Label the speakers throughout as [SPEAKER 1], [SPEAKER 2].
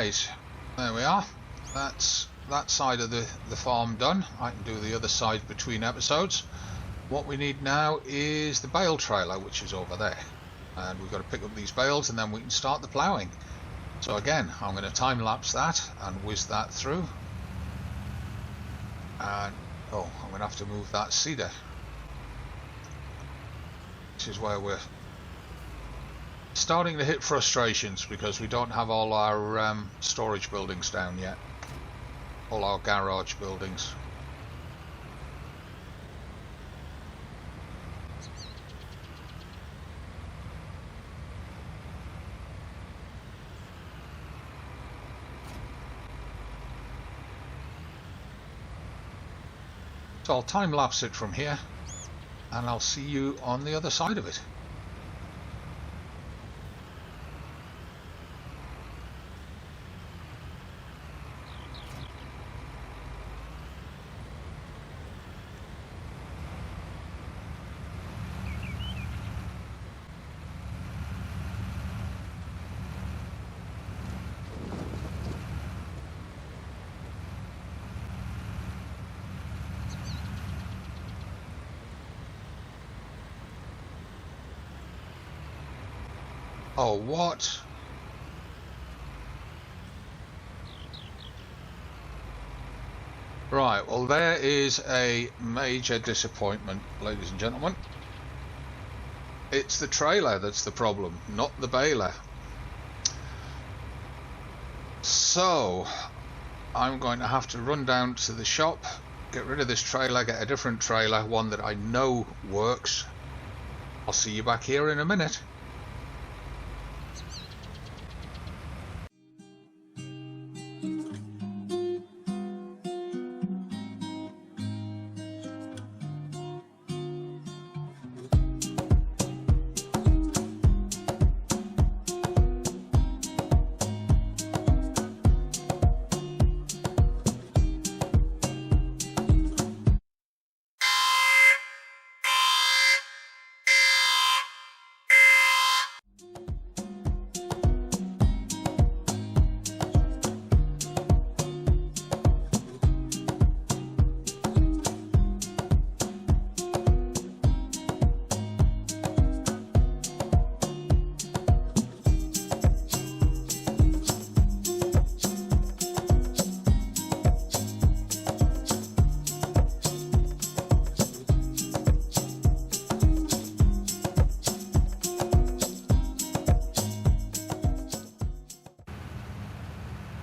[SPEAKER 1] Right, there we are. That's that side of the farm done. I can do the other side between episodes. What we need now is the bale trailer, which is over there. And we've got to pick up these bales and then we can start the ploughing. So again, I'm going to time lapse that and whiz that through. And oh, I'm going to have to move that cedar. This is where we're starting to hit frustrations because we don't have all our storage buildings down yet. All our garage buildings. So I'll time lapse it from here and I'll see you on the other side of it. Oh, what? Right, well there is a major disappointment, ladies and gentlemen. It's the trailer that's the problem, not the baler. So, I'm going to have to run down to the shop, get rid of this trailer, get a different trailer, one that I know works. I'll see you back here in a minute.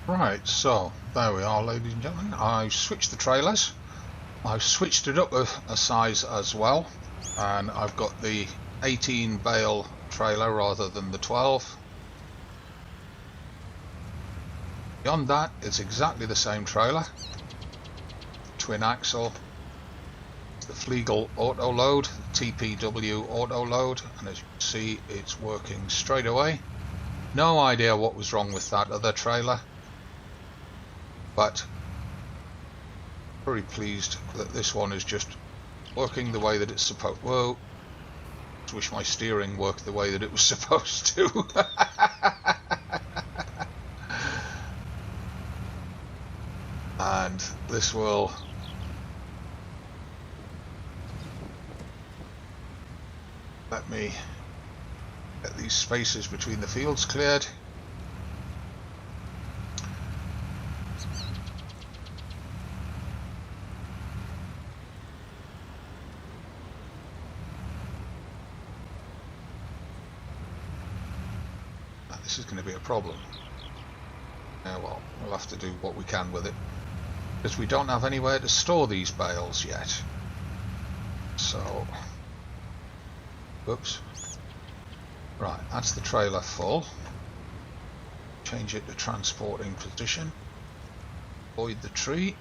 [SPEAKER 1] Right, so there we are, ladies and gentlemen. I've switched the trailers. I've switched it up a size as well, and I've got the 18 bale trailer rather than the 12. Beyond that, it's exactly the same trailer. Twin axle. It's the Flegel auto load, TPW auto load, and as you can see, it's working straight away. No idea what was wrong with that other trailer, but very pleased that this one is just working the way that it's supposed. Whoa! I wish my steering worked the way that it was supposed to. And this will let me get these spaces between the fields cleared. This is going to be a problem. Yeah, well, we'll have to do what we can with it, because we don't have anywhere to store these bales yet. So, oops. Right, that's the trailer full. Change it to transporting position. Avoid the tree.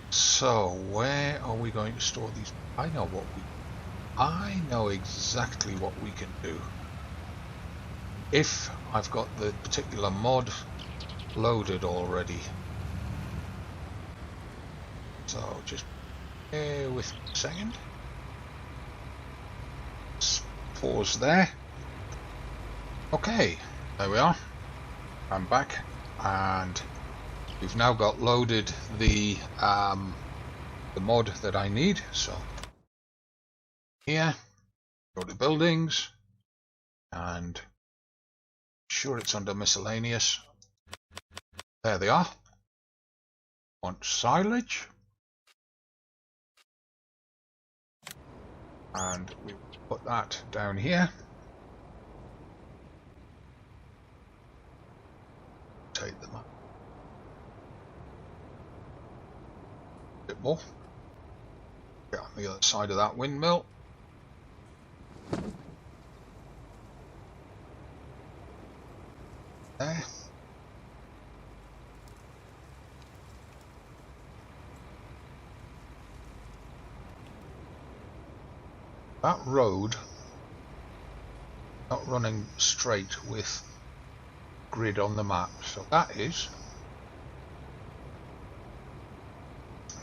[SPEAKER 1] So, where are we going to store these? I know exactly what we can do. If I've got the particular mod loaded already. So just bear with me a second. Let's pause there. Okay, there we are. I'm back, and we've now got loaded the mod that I need. So here, go to buildings, and sure it's under miscellaneous. There they are. Want silage, and we put that down here. Take them up a bit more. Get on the other side of that windmill. There. That road not running straight with grid on the map, so that is,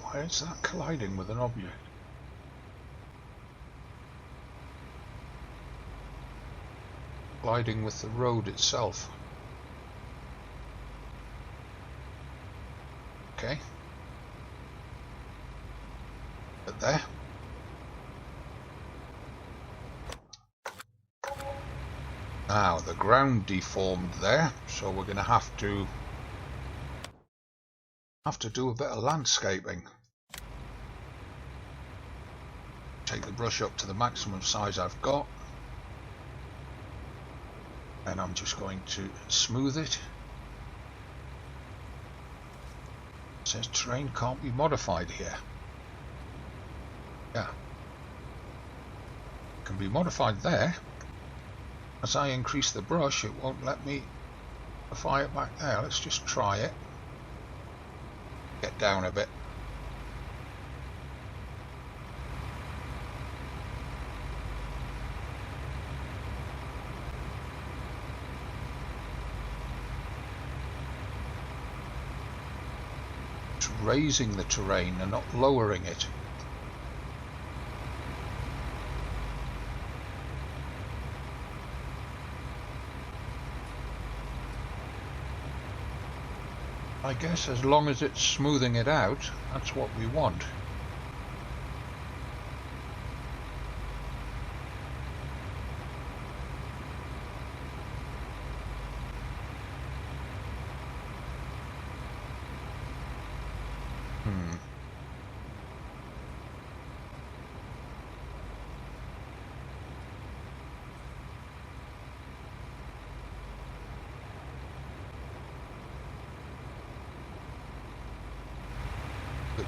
[SPEAKER 1] why is that colliding with an object? Colliding with the road itself. Okay. But there. Now the ground deformed there, so we're going to have to do a bit of landscaping. Take the brush up to the maximum size I've got, and I'm just going to smooth it. It says terrain can't be modified here. Yeah, it can be modified there. As I increase the brush, it won't let me modify it back there. Let's just try it. Get down a bit. It's raising the terrain and not lowering it. I guess as long as it's smoothing it out, that's what we want.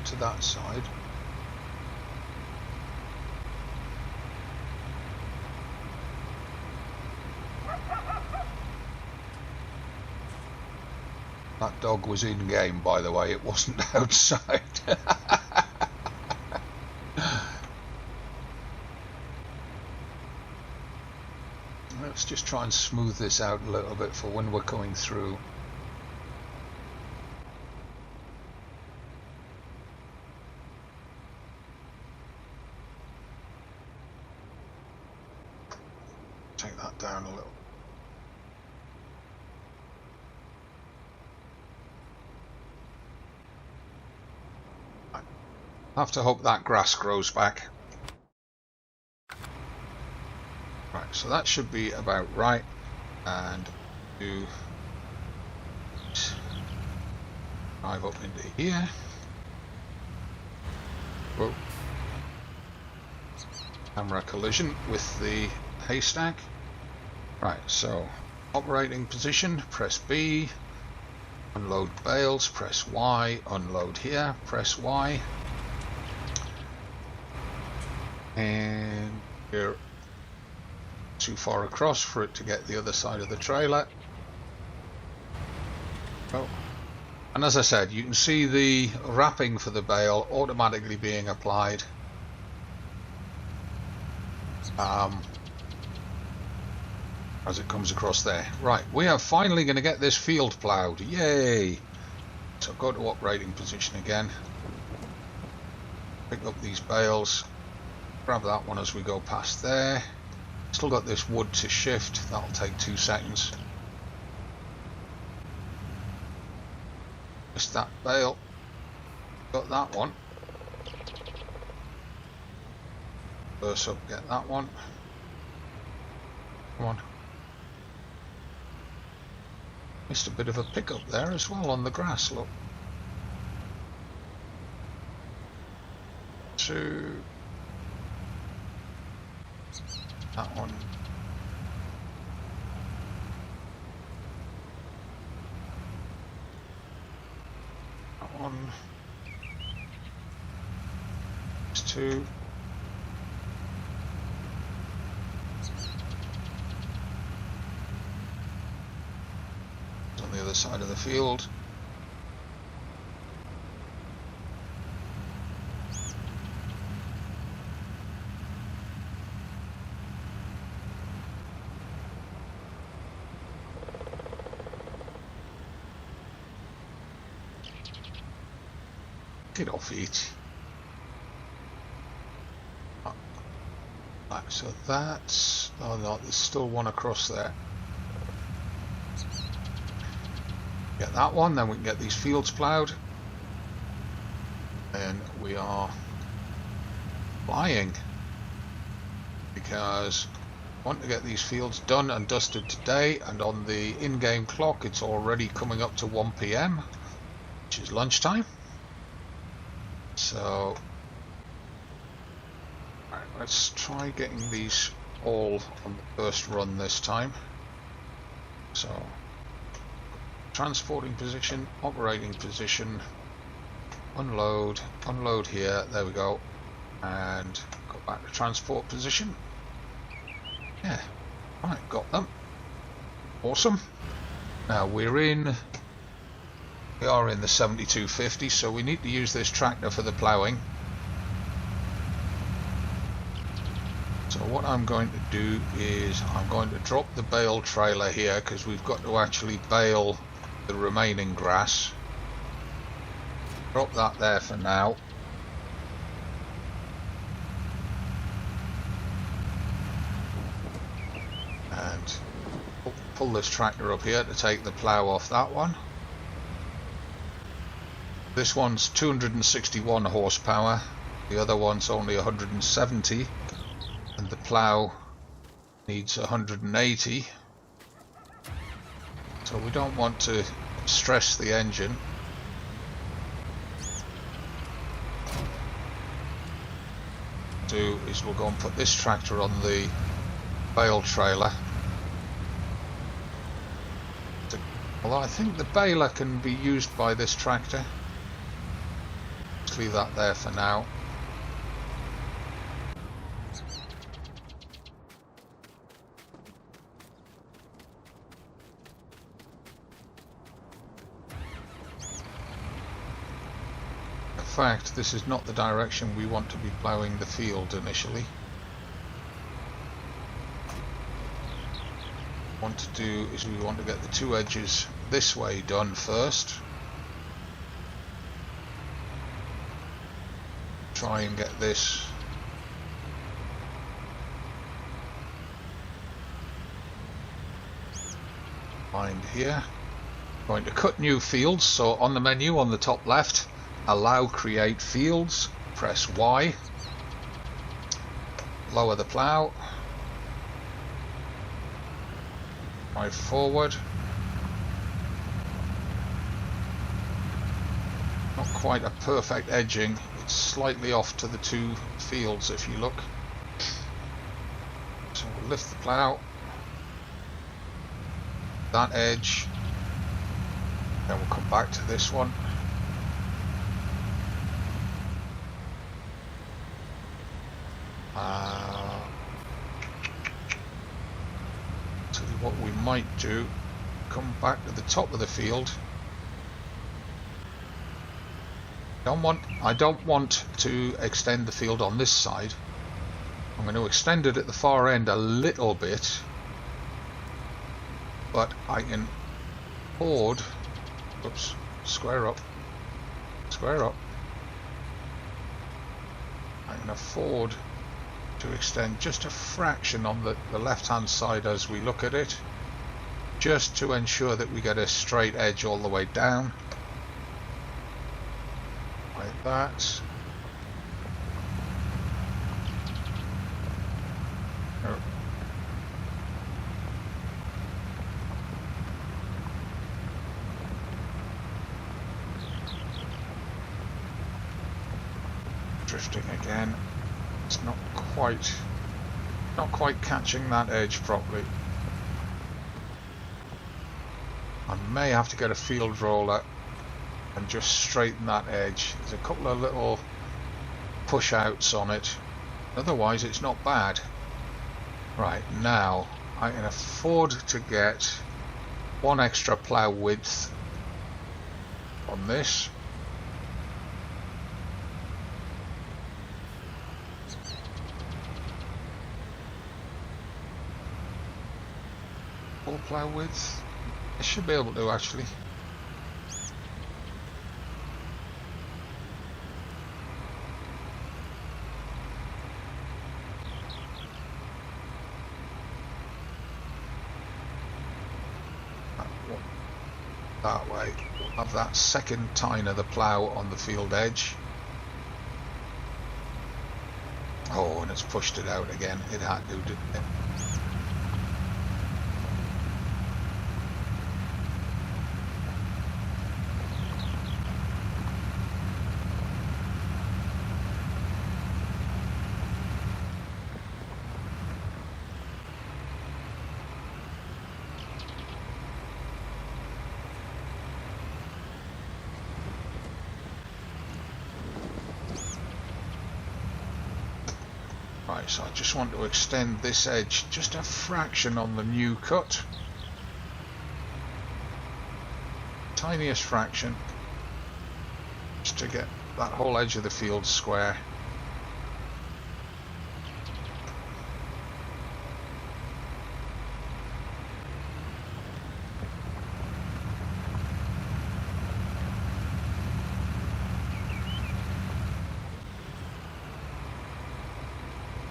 [SPEAKER 1] To that side. That dog was in game, by the way, it wasn't outside. Let's just try and smooth this out a little bit for when we're coming through. Take that down a little. I have to hope that grass grows back. Right, so that should be about right. And do drive up into here. Whoa. Camera collision with the haystack. Right, so operating position, press B, unload bales, press Y, unload here, press Y, and you're too far across for it to get the other side of the trailer. Oh. And as I said, you can see the wrapping for the bale automatically being applied. As it comes across there. Right, we are finally going to get this field ploughed. Yay! So go to operating position again. Pick up these bales. Grab that one as we go past there. Still got this wood to shift. That'll take 2 seconds. Missed that bale. Got that one. Burst up, get that one. Come on. Missed a bit of a pickup there as well on the grass, look. 2. That one. That one. There's 2. It's on the other side of the field. Get off it. Right, so that's... oh no, there's still one across there. Get that one, then we can get these fields ploughed. And we are flying. Because I want to get these fields done and dusted today, and on the in-game clock it's already coming up to 1 PM, which is lunchtime. So, right, let's try getting these all on the first run this time. So, transporting position, operating position, unload, unload here, there we go, and go back to transport position. Yeah, right, got them. Awesome. Now we are in the 7250, so we need to use this tractor for the ploughing. So what I'm going to do is I'm going to drop the bale trailer here, because we've got to actually bale the remaining grass. Drop that there for now. And pull this tractor up here to take the plough off that one. This one's 261 horsepower, the other one's only 170, and the plough needs 180. So we don't want to stress the engine. What we'll do is we'll go and put this tractor on the bale trailer. Although I think the baler can be used by this tractor. Leave that there for now. In fact, this is not the direction we want to be ploughing the field initially. What we want to do is we want to get the 2 edges this way done first. Try and get this lined here. Going to cut new fields, so on the menu on the top left, allow create fields, press Y, lower the plough, drive forward. Not quite a perfect edging. Slightly off to the 2 fields if you look. So we'll lift the plough, that edge, then we'll come back to this one. So what we might do, come back to the top of the field. I don't want to extend the field on this side. I'm going to extend it at the far end a little bit, but I can afford, oops, square up, I can afford to extend just a fraction on the left hand side as we look at it, just to ensure that we get a straight edge all the way down. like that. Oh. Drifting again. It's not quite catching that edge properly. I may have to get a field roller and just straighten that edge. There's a couple of little push outs on it. Otherwise it's not bad. Right, now I can afford to get one extra plough width on this. Full plough width. I should be able to actually. That way. Have that second tine of the plough on the field edge. Oh, and it's pushed it out again. It had to, didn't it? Right, so I just want to extend this edge just a fraction on the new cut. Tiniest fraction. Just to get that whole edge of the field square.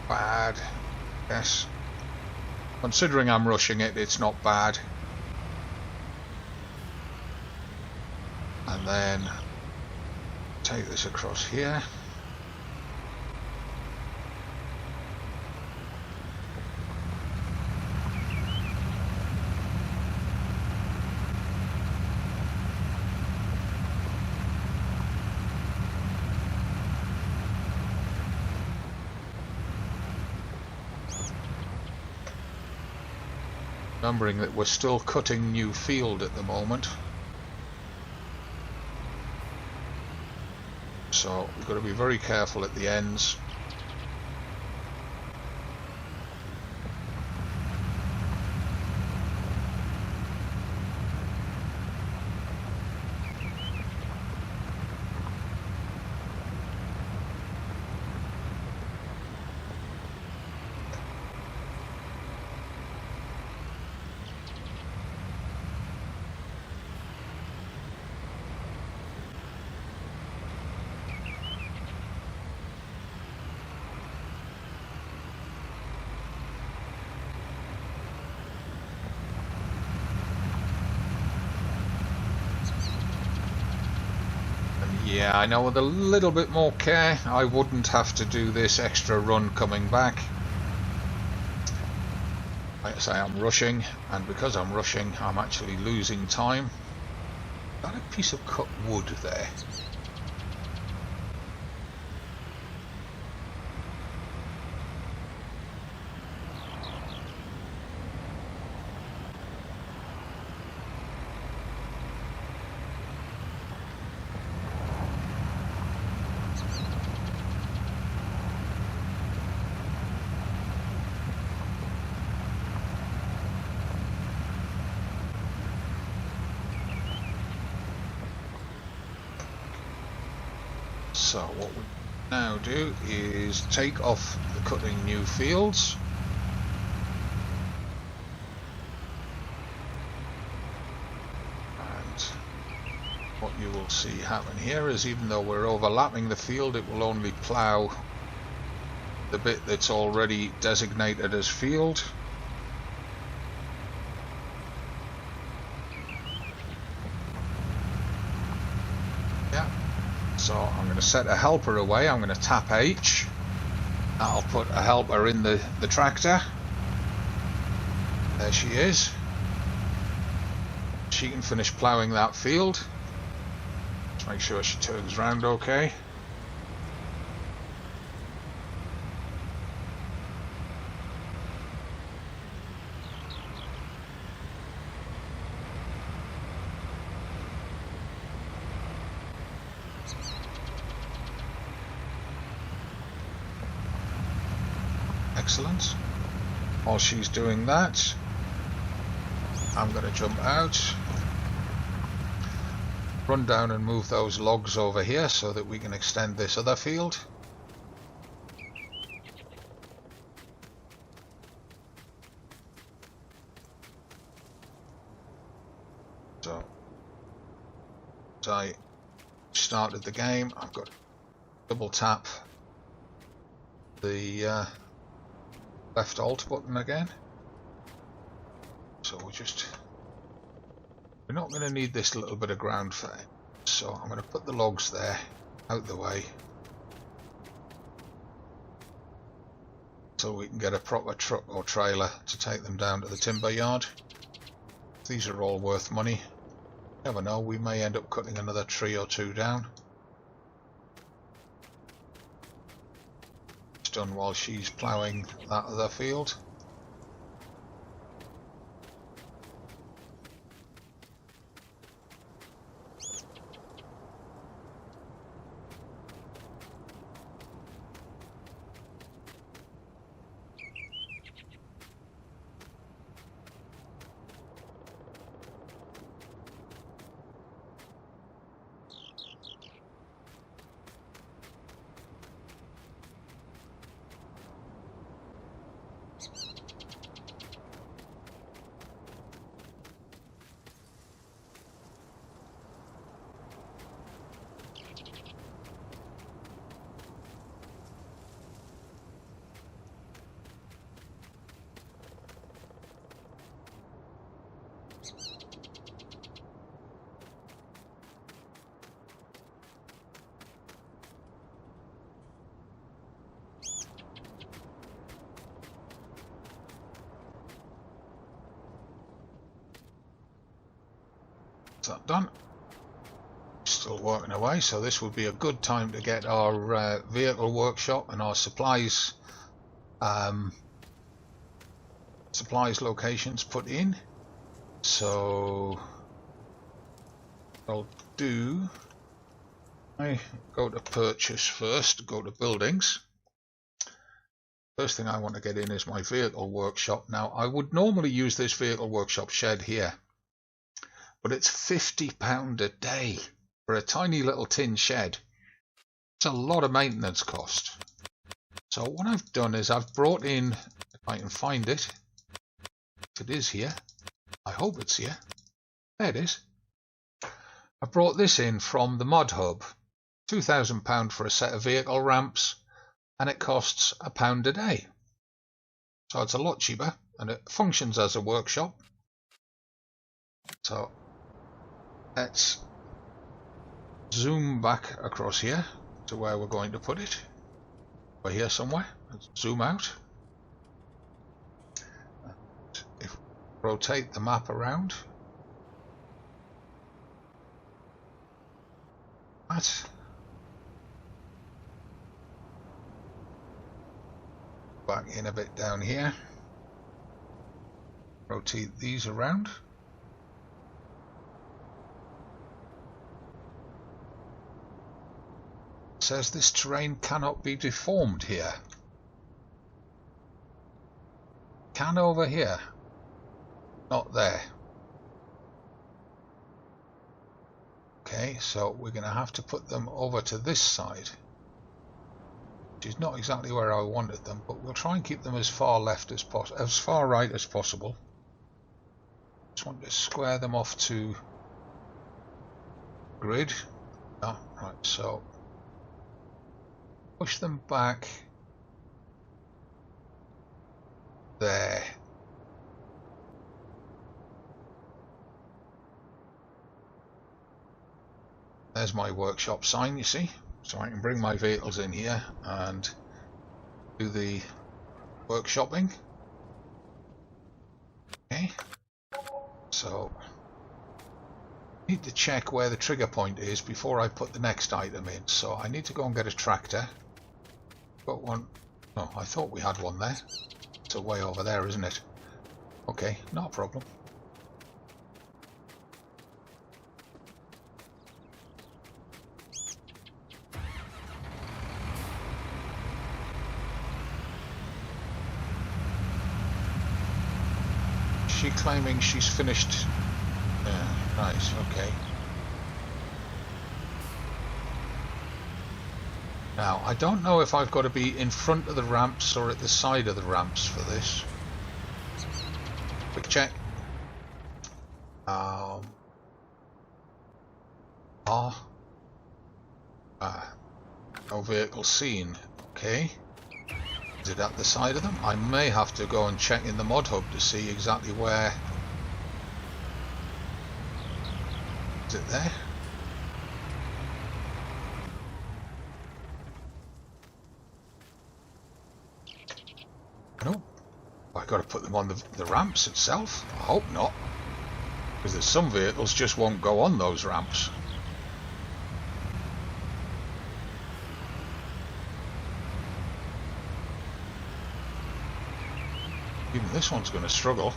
[SPEAKER 1] Bad, yes. Considering I'm rushing it, it's not bad. And then take this across here. Remembering that we're still cutting new field at the moment, so we've got to be very careful at the ends. Yeah, I know with a little bit more care I wouldn't have to do this extra run coming back. Like I say, I'm rushing, and because I'm rushing I'm actually losing time. Got a piece of cut wood there. So what we now do is take off the cutting new fields. And what you will see happen here is, even though we're overlapping the field, it will only plough the bit that's already designated as field. So I'm going to set a helper away. I'm going to tap H. That'll put a helper in the tractor. There she is. She can finish ploughing that field. Let's make sure she turns round okay. Excellent. While she's doing that, I'm going to jump out, run down and move those logs over here so that we can extend this other field. So, as I started the game, I've got to double tap the left alt button again. So we're not going to need this little bit of ground for it. So I'm going to put the logs there, out the way, so we can get a proper truck or trailer to take them down to the timber yard. These are all worth money. Never know, we may end up cutting another tree or two down. It's done while she's ploughing that other field. That done. Still working away, so this would be a good time to get our vehicle workshop and our supplies locations put in. So I'll do, I go to purchase first, go to buildings. First thing I want to get in is my vehicle workshop. Now I would normally use this vehicle workshop shed here, but it's £50 a day for a tiny little tin shed. It's a lot of maintenance cost. So what I've done is I've brought in, if I can find it, if it is here, I hope it's here. There it is. I brought this in from the Mod Hub. £2,000 for a set of vehicle ramps, and it costs £1 a day. So it's a lot cheaper, and it functions as a workshop. So let's zoom back across here to where we're going to put it. We're here somewhere. Let's zoom out. And if we rotate the map around, that. Back in a bit down here. Rotate these around. Says this terrain cannot be deformed here. Can over here, not there. Okay, so we're going to have to put them over to this side, which is not exactly where I wanted them, but we'll try and keep them as far left as possible, as far right as possible. Just want to square them off to grid. Oh, right, so push them back there. There's my workshop sign, you see, so I can bring my vehicles in here and do the workshopping. Okay, so I need to check where the trigger point is before I put the next item in, so I need to go and get a tractor. Got one. Oh, I thought we had one there. It's way over there, isn't it? Okay, not a problem. She claiming she's finished. Yeah, nice, okay. Now, I don't know if I've got to be in front of the ramps or at the side of the ramps for this. Quick check. No vehicle seen. Okay. Is it at the side of them? I may have to go and check in the mod hub to see exactly where. Is it there? No. I've got to put them on the ramps itself. I hope not. Because there's some vehicles just won't go on those ramps. Even this one's going to struggle.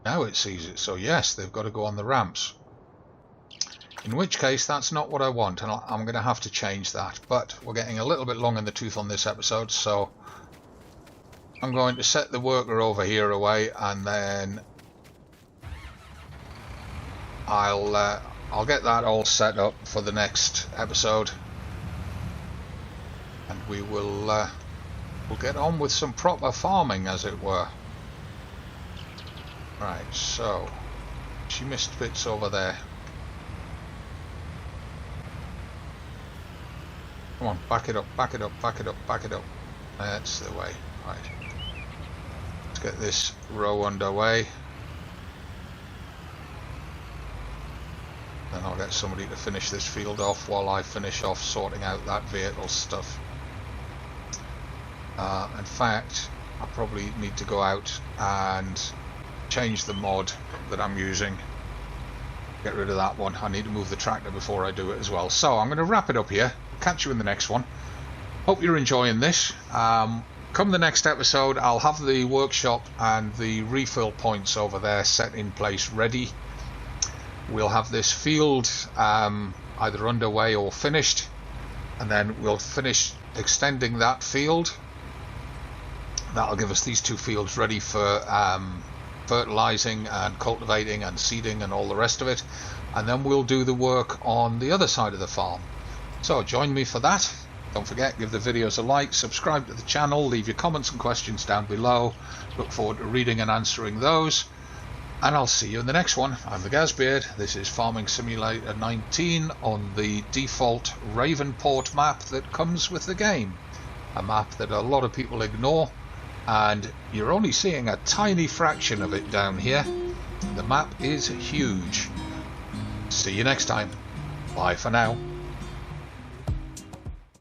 [SPEAKER 1] Now it sees it, so yes, they've got to go on the ramps. In which case, that's not what I want, and I'm going to have to change that. But we're getting a little bit long in the tooth on this episode, so I'm going to set the worker over here away, and then I'll get that all set up for the next episode, and we will we'll get on with some proper farming, as it were. Right, so she missed bits over there. Come on, back it up, back it up, back it up, back it up. That's the way. Right. Let's get this row underway. Then I'll get somebody to finish this field off while I finish off sorting out that vehicle stuff. In fact, I probably need to go out and change the mod that I'm using. Get rid of that one. I need to move the tractor before I do it as well. So I'm going to wrap it up here. Catch you in the next one. Hope you're enjoying this. Come the next episode, I'll have the workshop and the refill points over there set in place ready. We'll have this field either underway or finished, and then we'll finish extending that field. That'll give us these two fields ready for fertilizing and cultivating and seeding and all the rest of it, and then we'll do the work on the other side of the farm. So join me for that. Don't forget, give the videos a like, subscribe to the channel, leave your comments and questions down below. Look forward to reading and answering those, and I'll see you in the next one. I'm the Gazbeard. This is Farming Simulator 19 on the default Ravenport map that comes with the game, a map that a lot of people ignore, and you're only seeing a tiny fraction of it down here. The map is huge. See you next time. Bye for now.